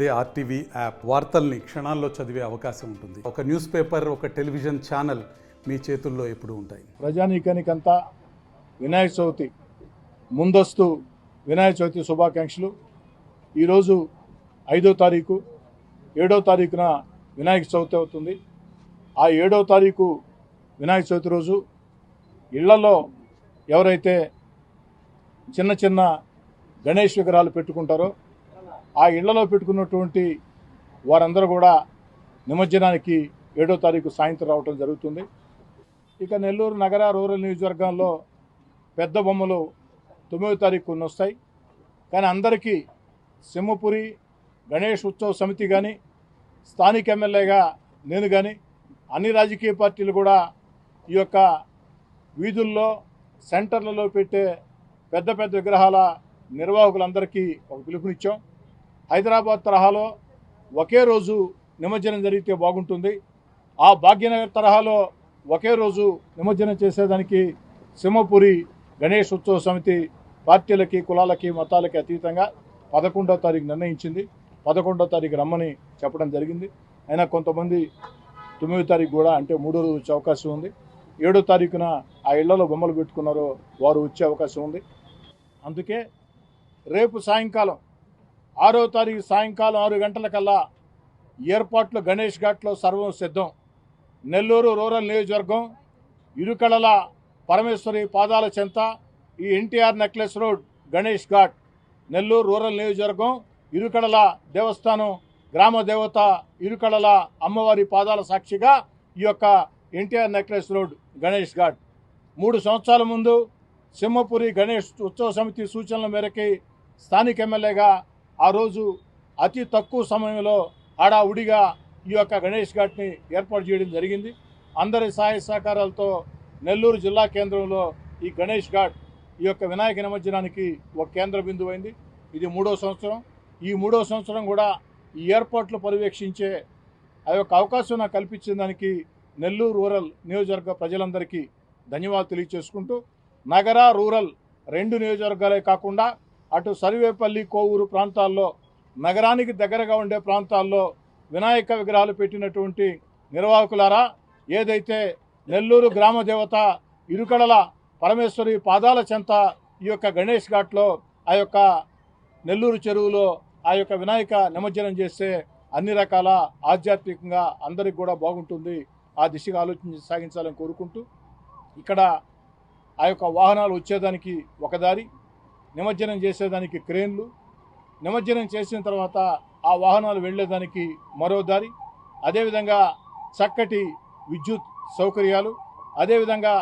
అదే RTV app వార్తల్ని క్షణాల్లో చదివే అవకాశం ఉంటుంది. ఒక న్యూస్ పేపర్, ఒక టెలివిజన్ ఛానల్ మీ చేతుల్లో ఎప్పుడూ ఉంటాయి. ప్రజానీకానికంతా వినాయక చవితి ముందస్తు వినాయక చవితి శుభాకాంక్షలు. ఈరోజు 5వ తారీఖు, 7వ తారీఖున వినాయక చవితి అవుతుంది. ఆ 7వ తారీఖు వినాయక చవితి రోజు ఇళ్లలో ఎవరైతే చిన్న చిన్న గణేష్ విగ్రహాలు పెట్టుకుంటారో ఆ ఇళ్లలో పెట్టుకున్నటువంటి వారందరూ కూడా నిమజ్జనానికి 7వ తారీఖు సాయంత్రం రావడం జరుగుతుంది. ఇక నెల్లూరు నగర రూరల్ నియోజకవర్గంలో పెద్ద బొమ్మలు 9వ తారీఖు వస్తాయి. కానీ అందరికీ సింహపురి గణేష్ ఉత్సవ సమితి కానీ, స్థానిక ఎమ్మెల్యేగా నేను కానీ, అన్ని రాజకీయ పార్టీలు కూడా ఈ యొక్క వీధుల్లో సెంటర్లలో పెట్టే పెద్ద పెద్ద విగ్రహాల నిర్వాహకులందరికీ ఒక పిలుపునిచ్చాం. హైదరాబాద్ తరహాలో ఒకే రోజు నిమజ్జనం జరిగితే బాగుంటుంది. ఆ భాగ్యనగర్ తరహాలో ఒకే రోజు నిమజ్జనం చేసేదానికి సింహపురి గణేష్ ఉత్సవ సమితి పార్టీలకి, కులాలకి, మతాలకి అతీతంగా 11వ తారీఖు నిర్ణయించింది. 11వ తారీఖు రమ్మని చెప్పడం జరిగింది. అయినా కొంతమంది 9వ తారీఖు కూడా, అంటే 3వ రోజు వచ్చే అవకాశం ఉంది. 7వ తారీఖున ఆ ఇళ్లలో బొమ్మలు పెట్టుకున్నారో వారు వచ్చే అవకాశం ఉంది. అందుకే రేపు సాయంకాలం 6వ తారీఖు సాయంకాలం 6 గంటలకల్లా ఏర్పాట్లు గణేష్ ఘాట్లో సర్వం సిద్ధం. నెల్లూరు రూరల్ నియోజకవర్గం ఇరుకళల పరమేశ్వరి పాదాల చెంత ఈ NTR necklace road Ganesh ghat, Nellore rural నియోజకవర్గం ఇరుకళల దేవస్థానం గ్రామ దేవత ఇరుకళల అమ్మవారి పాదాల సాక్షిగా ఈ యొక్క ఎన్టీఆర్ నెక్లెస్ రోడ్ గణేష్ ఘాట్ 3 సంవత్సరాల ముందు సింహపురి గణేష్ ఉత్సవ సమితి సూచనల మేరకి స్థానిక ఎమ్మెల్యేగా ఆ రోజు అతి తక్కువ సమయంలో హడావుడిగా ఈ యొక్క గణేష్ ఘాట్ని ఏర్పాటు చేయడం జరిగింది. అందరి సహాయ సహకారాలతో నెల్లూరు జిల్లా కేంద్రంలో ఈ గణేష్ ఘాట్ ఈ యొక్క వినాయక నిమజ్జనానికి ఒక కేంద్ర బిందువు అయింది. ఇది 3వ సంవత్సరం. ఈ 3వ సంవత్సరం కూడా ఈ ఏర్పాట్లు పర్యవేక్షించే ఆ యొక్క అవకాశం నాకు కల్పించిన దానికి నెల్లూరు రూరల్ నియోజకవర్గ ప్రజలందరికీ ధన్యవాదాలు తెలియజేసుకుంటూ, నగర రూరల్ 2 నియోజకవర్గాలే కాకుండా అటు సర్వేపల్లి, కోవూరు ప్రాంతాల్లో నగరానికి దగ్గరగా ఉండే ప్రాంతాల్లో వినాయక విగ్రహాలు పెట్టినటువంటి నిర్వాహకులారా, ఏదైతే నెల్లూరు గ్రామ దేవత ఇరుకళల పరమేశ్వరి పాదాల చెంత ఈ యొక్క గణేష్ ఘాట్లో ఆ యొక్క నెల్లూరు చెరువులో ఆ యొక్క వినాయక నిమజ్జనం చేస్తే అన్ని రకాల ఆధ్యాత్మికంగా అందరికి కూడా బాగుంటుంది. ఆ దిశగా ఆలోచన సాగించాలని కోరుకుంటూ, ఇక్కడ ఆ యొక్క వాహనాలు వచ్చేదానికి ఒక దారి, నిమజ్జనం చేసేదానికి క్రేన్లు, నిమజ్జనం చేసిన తర్వాత ఆ వాహనాలు వెళ్ళేదానికి మరో దారి, అదేవిధంగా చక్కటి విద్యుత్ సౌకర్యాలు, అదేవిధంగా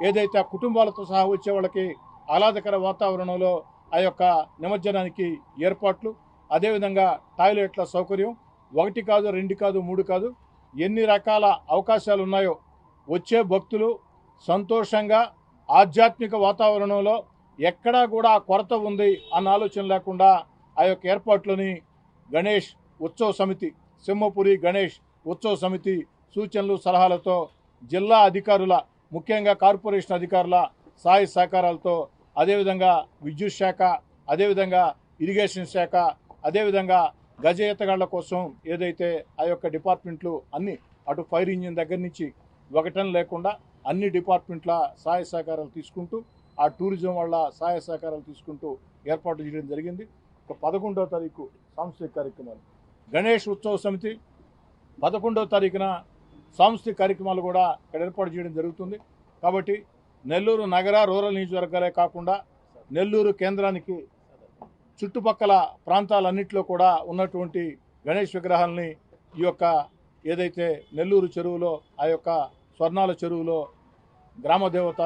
ఏదైతే ఆ కుటుంబాలతో సహా వచ్చే వాళ్ళకి ఆహ్లాదకర వాతావరణంలో ఆ యొక్క నిమజ్జనానికి ఏర్పాట్లు, అదేవిధంగా టాయిలెట్ల సౌకర్యం 1 కాదు, 2 కాదు, 3 కాదు, ఎన్ని రకాల అవకాశాలు ఉన్నాయో వచ్చే భక్తులు సంతోషంగా ఆధ్యాత్మిక వాతావరణంలో ఎక్కడా కూడా కొరత ఉంది అన్న ఆలోచన లేకుండా ఆ యొక్క ఏర్పాట్లని గణేష్ ఉత్సవ సమితి, సింహపురి గణేష్ ఉత్సవ సమితి సూచనలు సలహాలతో జిల్లా అధికారుల, ముఖ్యంగా కార్పొరేషన్ అధికారుల సహాయ సహకారాలతో, అదేవిధంగా విద్యుత్ శాఖ, అదేవిధంగా ఇరిగేషన్ శాఖ, అదేవిధంగా గజ ఈతగాళ్ల కోసం ఏదైతే ఆ యొక్క డిపార్ట్మెంట్లు అన్నీ, అటు ఫైర్ ఇంజిన్ దగ్గర నుంచి ఒకటని లేకుండా అన్ని డిపార్ట్మెంట్ల సహాయ సహకారాలు తీసుకుంటూ, ఆ టూరిజం వల్ల సహాయ సహకారాలు తీసుకుంటూ ఏర్పాటు చేయడం జరిగింది. 11వ తారీఖు సాంస్కృతిక కార్యక్రమాలు, గణేష్ ఉత్సవ సమితి 11వ తారీఖున సాంస్కృతిక కార్యక్రమాలు కూడా ఇక్కడ ఏర్పాటు చేయడం జరుగుతుంది. కాబట్టి నెల్లూరు నగర రూరల్ నియోజకవర్గాలే కాకుండా నెల్లూరు కేంద్రానికి చుట్టుపక్కల ప్రాంతాలన్నింటిలో కూడా ఉన్నటువంటి గణేష్ విగ్రహాలని ఈ యొక్క ఏదైతే నెల్లూరు చెరువులో ఆ యొక్క స్వర్ణాల చెరువులో గ్రామదేవత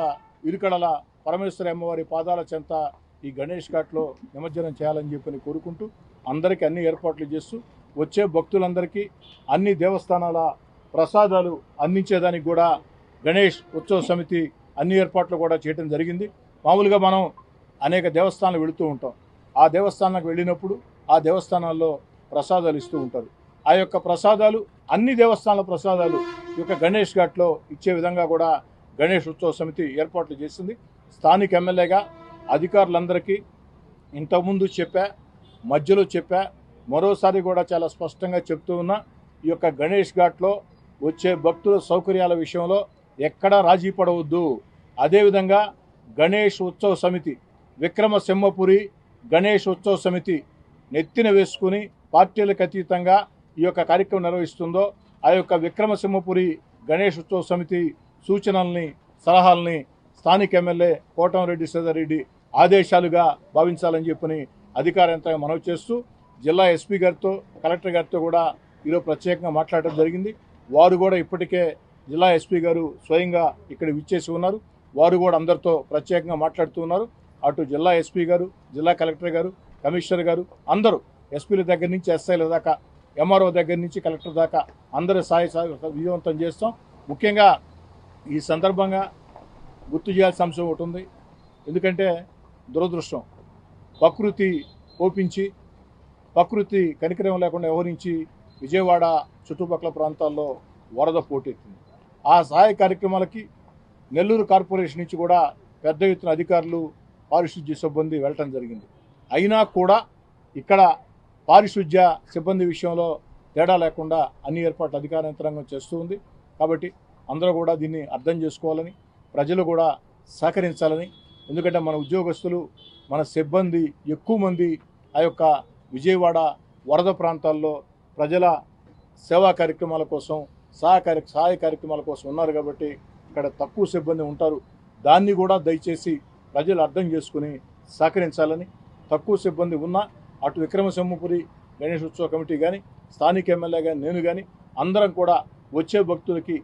ఇరుకడల పరమేశ్వరి అమ్మవారి పాదాల చెంత ఈ గణేష్ ఘాట్లో నిమజ్జనం చేయాలని చెప్పని కోరుకుంటూ, అందరికీ అన్ని ఏర్పాట్లు చేస్తూ వచ్చే భక్తులందరికీ అన్ని దేవస్థానాల ప్రసాదాలు అందించేదానికి కూడా గణేష్ ఉత్సవ సమితి అన్ని ఏర్పాట్లు కూడా చేయడం జరిగింది. మామూలుగా మనం అనేక దేవస్థానాలు వెళుతూ ఉంటాం. ఆ దేవస్థానాలకు వెళ్ళినప్పుడు ఆ దేవస్థానాల్లో ప్రసాదాలు ఇస్తూ ఉంటారు. ఆ యొక్క ప్రసాదాలు అన్ని దేవస్థానాల ప్రసాదాలు ఈ యొక్క గణేష్ ఘాట్లో ఇచ్చే విధంగా కూడా గణేష్ ఉత్సవ సమితి ఏర్పాట్లు చేసింది. స్థానిక ఎమ్మెల్యేగా అధికారులందరికీ ఇంతకుముందు చెప్పా, మధ్యలో చెప్పా, మరోసారి కూడా చాలా స్పష్టంగా చెప్తూ ఉన్నా, ఈ యొక్క గణేష్ ఘాట్లో వచ్చే భక్తుల సౌకర్యాల విషయంలో ఎక్కడా రాజీ పడవద్దు. అదేవిధంగా గణేష్ ఉత్సవ సమితి, విక్రమసింహపురి గణేష్ ఉత్సవ సమితి నెత్తిన వేసుకుని పార్టీలకు అతీతంగా ఈ యొక్క కార్యక్రమం నిర్వహిస్తుందో, ఆ యొక్క విక్రమసింహపురి గణేష్ ఉత్సవ సమితి సూచనల్ని, సలహాలని స్థానిక ఎమ్మెల్యే కోటంరెడ్డి శ్రీధర్రెడ్డి ఆదేశాలుగా భావించాలని చెప్పని అధికార యంత్రాంగం మనవి చేస్తూ, జిల్లా ఎస్పీ గారితో, కలెక్టర్ గారితో కూడా ఈరోజు ప్రత్యేకంగా మాట్లాడడం జరిగింది. వారు కూడా ఇప్పటికే జిల్లా ఎస్పీ గారు స్వయంగా ఇక్కడ విచ్చేసి ఉన్నారు. వారు కూడా అందరితో ప్రత్యేకంగా మాట్లాడుతూ ఉన్నారు. అటు జిల్లా ఎస్పీ గారు, జిల్లా కలెక్టర్ గారు, కమిషనర్ గారు అందరూ, ఎస్పీల దగ్గర నుంచి ఎస్ఐల దాకా, ఎంఆర్ఓ దగ్గర నుంచి కలెక్టర్ దాకా అందరూ విజయవంతం చేస్తాం. ముఖ్యంగా ఈ సందర్భంగా గుర్తు చేయాల్సిన అంశం ఒకటి ఉంది. ఎందుకంటే దురదృష్టం, ప్రకృతి కోపించి, ప్రకృతి కనికరం లేకుండా వ్యవహరించి విజయవాడ చుట్టుపక్కల ప్రాంతాల్లో వరద పోటెత్తింది. ఆ సహాయ కార్యక్రమాలకి నెల్లూరు కార్పొరేషన్ నుంచి కూడా పెద్ద ఎత్తున అధికారులు, పారిశుద్ధ్య సిబ్బంది వెళ్ళటం జరిగింది. అయినా కూడా ఇక్కడ పారిశుద్ధ్య సిబ్బంది విషయంలో తేడా లేకుండా అన్ని ఏర్పాట్లు అధికార యంత్రాంగం చేస్తూ ఉంది. కాబట్టి అందరూ కూడా దీన్ని అర్థం చేసుకోవాలని, ప్రజలు కూడా సహకరించాలని. ఎందుకంటే మన ఉద్యోగస్తులు, మన సిబ్బంది ఎక్కువ మంది ఆ యొక్క విజయవాడ వరద ప్రాంతాల్లో ప్రజల సేవా కార్యక్రమాల కోసం, సహాయ కార్యక్రమాల కోసం ఉన్నారు. కాబట్టి ఇక్కడ తక్కువ సిబ్బంది ఉంటారు. దాన్ని కూడా దయచేసి ప్రజలు అర్థం చేసుకుని సహకరించాలని. తక్కువ సిబ్బంది ఉన్నా అటు విక్రమసింహపురి గణేష్ ఉత్సవ కమిటీ కానీ, స్థానిక ఎమ్మెల్యే కానీ, నేను కానీ అందరం కూడా వచ్చే భక్తులకి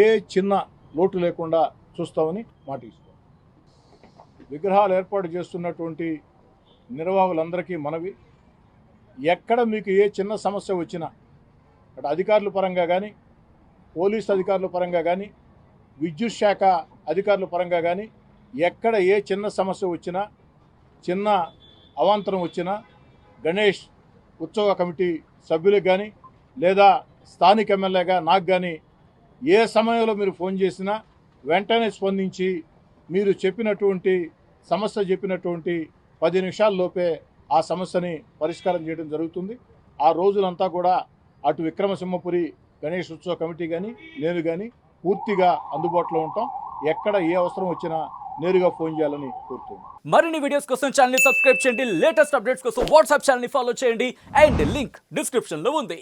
ఏ చిన్న లోటు లేకుండా చూస్తామని మాట ఇస్తాం. విగ్రహాలు ఏర్పాటు చేస్తున్నటువంటి నిర్వాహకులందరికీ మనవి, ఎక్కడ మీకు ఏ చిన్న సమస్య వచ్చినా, అటు అధికారుల పరంగా కానీ, పోలీస్ అధికారుల పరంగా కానీ, విద్యుత్ శాఖ అధికారుల పరంగా కానీ, ఎక్కడ ఏ చిన్న సమస్య వచ్చినా, చిన్న అవాంతరం వచ్చినా గణేష్ ఉత్సవ కమిటీ సభ్యులకు కానీ, లేదా స్థానిక ఎమ్మెల్యేగా నాకు కానీ ఏ సమయంలో మీరు ఫోన్ చేసినా వెంటనే స్పందించి మీరు చెప్పినటువంటి సమస్య 10 నిమిషాల లోపే ఆ సమస్యని పరిష్కారం చేయడం జరుగుతుంది. ఆ రోజులంతా కూడా అటు విక్రమసింహపురి గణేష్ ఉత్సవ కమిటీ కానీ, నేను కానీ పూర్తిగా అందుబాటులో ఉంటాం. ఎక్కడ ఏ అవసరం వచ్చినా నేరుగా ఫోన్ చేయాలని కోరుతున్నాను. మరిన్ని వీడియోస్ కోసం ఛానల్ ని సబ్స్క్రైబ్ చేయండి. లేటెస్ట్ అప్డేట్స్ కోసం వాట్సాప్ ఛానల్ ని ఫాలో చేయండి. అండ్ లింక్ డిస్క్రిప్షన్ లో ఉంది.